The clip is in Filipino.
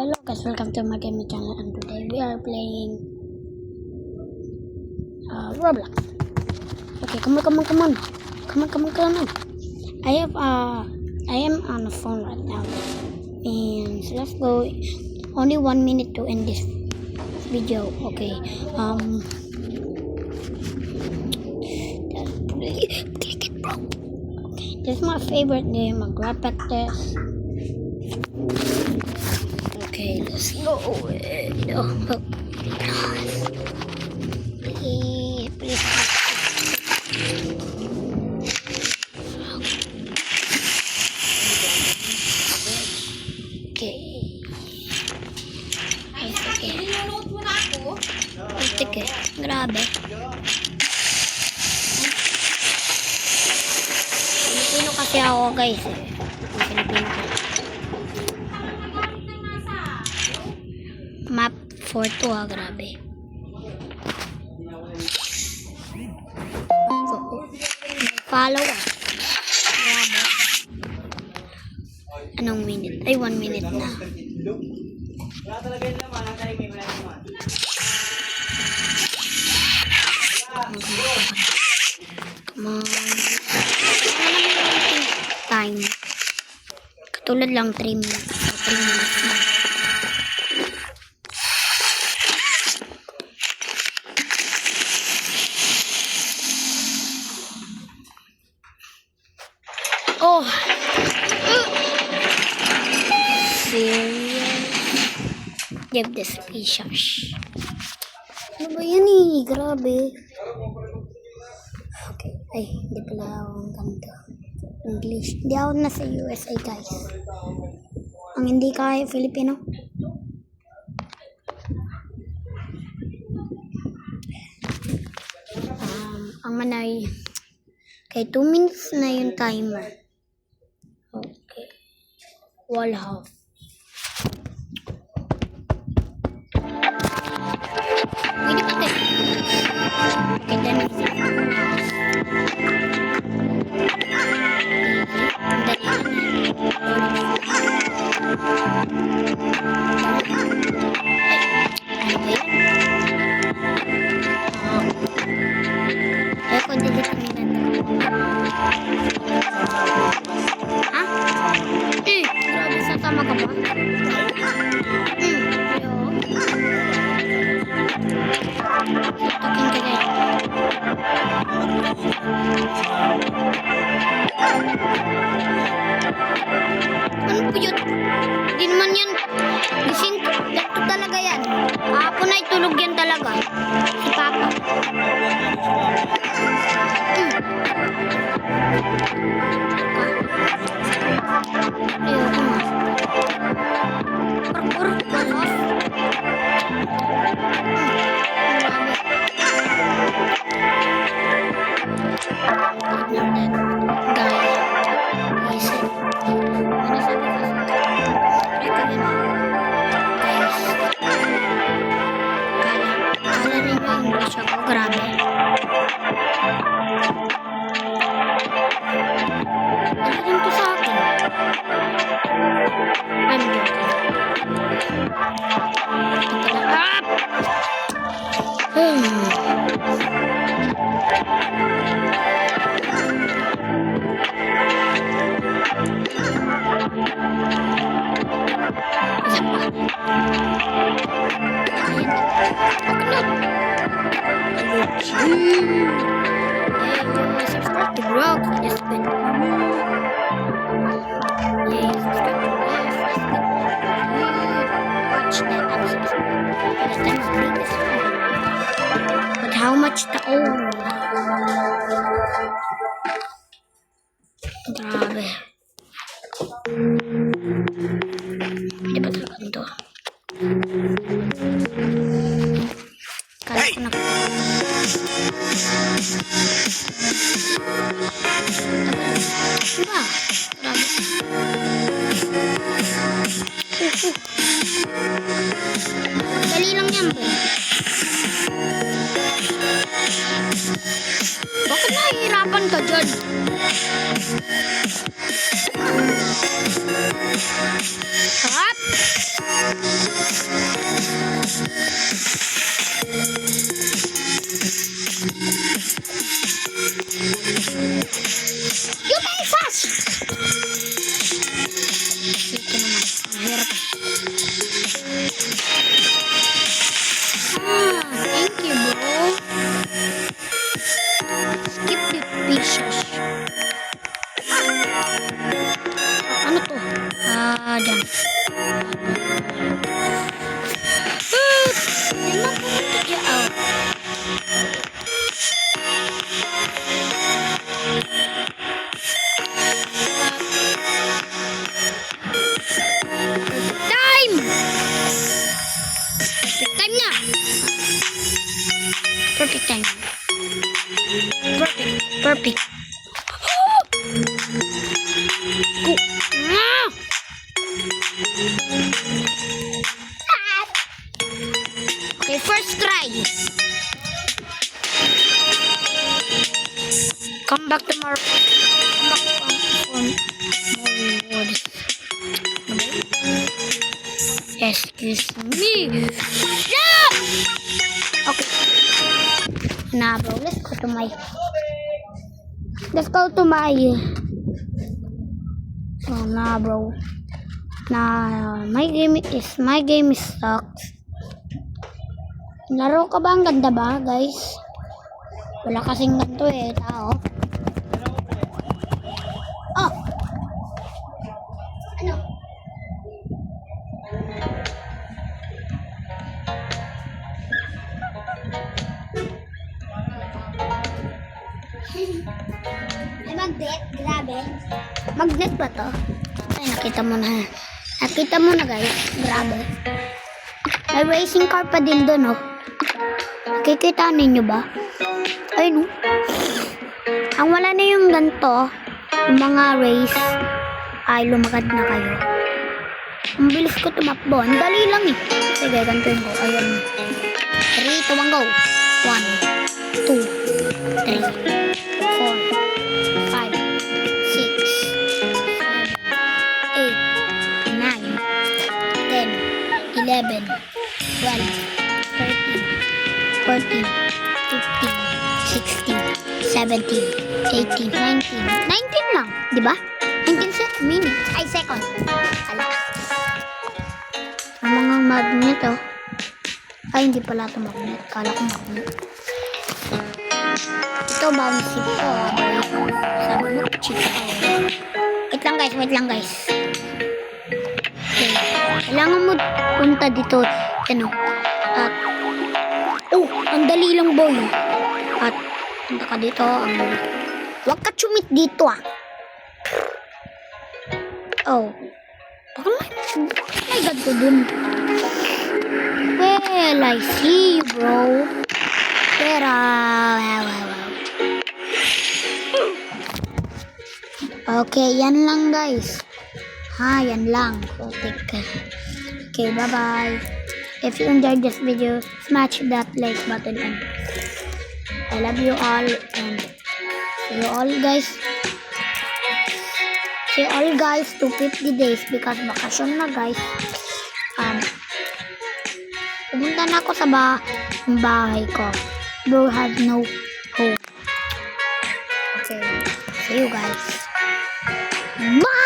Hello guys, welcome to my gaming channel, and today we are playing Roblox. Okay, come on. I am on the phone right now, and so let's go. Only 1 minute to end this video. Okay, click it, bro. Okay, this is my favorite game, a graphic test. Okay, let's go. Please. Okay. Sige. Grabe. Filipino kasi ako, guys. Filipino kasi. Map 4 to grabe. Follow grabe. Anong minute? Ay, 1 minute na. Come on. Time. Katulad lang 3 minutes. 3 minutes na. Oh, serious? Give this pictures. Ano ba yan eh? Grabe. Okay. Ay, hindi pala ako ang ganito. English. Hindi ako nasa USA, guys. Ang hindi kaya Filipino. Ang manay. Okay, 2 minutes na yung timer. Okay. Wall half. Pwede pa tayo. Okay, then tama ka ba? Takin ka kaya. Ano po yun? Di naman yan. Gising ko. Ito talaga yan. Ako na itulog yan talaga. Si Papa. Grabe. Ano din to sa akin? I'm joking. Subscribe to Rock. Just been. Yeah, subscribe to this. Watch that and subscribe. This time is this. But how much the Grabe. Hindi ba talaga ito? Kala ko na. Diba? Grabe. Dali lang yan ba? Bakit nahihirapan ka dyan? Hop! you. Come back tomorrow. Come back for more rewards. Excuse me. Yeah! Okay. Nah, bro. Let's go to my. Oh, nah, bro. Nah, my game is sucks. Laro ka ba? Ang ganda ba, guys? Wala kasing ganito eh, tao. Oh! Ano? Ay, magnet? Grabe. Magnet ba to? Ay, nakita mo na. Nakita mo na, guys. Grabe. May racing car pa din doon, oh. Nakikita ninyo ba? Ayun, oh. Ang wala na yung ganito, yung mga race, ay lumakad na kayo. Ang bilis ko tumakbo. Ang dali lang eh. Sige, ganito yung go. Ayun. 3, 2, 1, go. 1, 2, 3, 4, 5, 6, 7, 8, 9, 10, 11, 12, 13, 14, 15, 16, 17, 18, 19. 19 lang, di ba? 19 minutes. Ay, second. Alas. Ang mga magnet, oh. Ay, hindi pala ito magnet. Kala ko magnet. Ito, bouncy po. Sabi mo, cheap ako. Wait lang guys. Okay. Kailangan mo punta dito. Ano? At, oh, ang dali lang, boy. At, punta ka dito. Huwag ka chumit dito, ah. Oh. Baka may God ko dun. Well, I see you, bro. Pero, okay, yan lang, guys. Yan lang. Okay, bye-bye. If you enjoyed this video, smash that like button and I love you all and see you all, guys. See you all, guys, to 50 days because bakasyon na, guys. Pumunta na ako sa bahay ko. Bro has no home. Okay, see you guys.